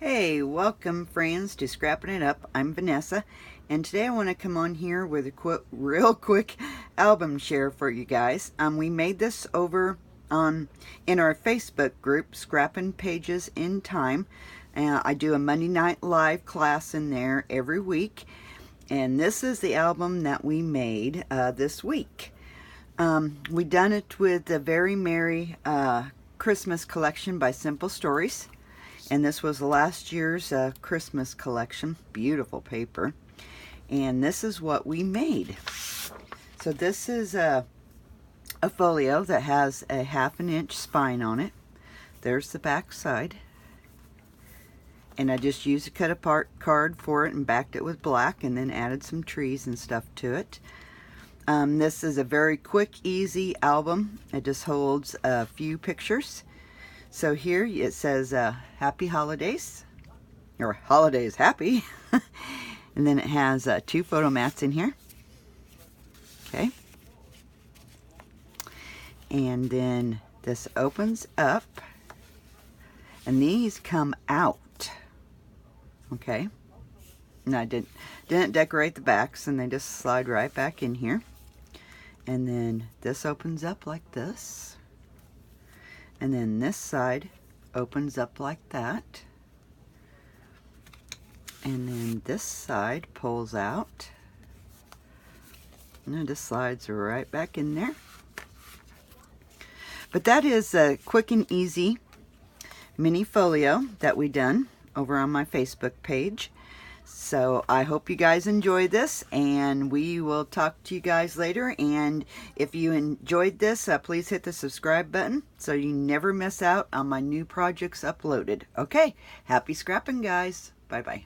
Hey, welcome friends to Scrapping It Up. I'm Vanessa, and today I want to come on here with a real quick album share for you guys. We made this over in our Facebook group, Scrappin' Pages in Time. I do a Monday night live class in there every week, and this is the album that we made this week. We done it with the Very Merry Christmas collection by Simple Stories. And this was last year's Christmas collection. Beautiful paper. And this is what we made. So this is a folio that has a 1/2 inch spine on it. There's the back side. And I just used a cut apart card for it and backed it with black and then added some trees and stuff to it. This is a very quick, easy album. It just holds a few pictures. So here it says Happy Holidays, or Holidays Happy. And then it has 2 photo mats in here. Okay. And then this opens up, and these come out. Okay. And I didn't decorate the backs, and they just slide right back in here. And then this opens up like this. And then this side opens up like that. And then this side pulls out. And it just slides right back in there. But that is a quick and easy mini folio that we done over on my Facebook page. So I hope you guys enjoyed this, and we will talk to you guys later. And if you enjoyed this, please hit the subscribe button so you never miss out on my new projects uploaded. Okay, happy scrapping, guys. Bye-bye.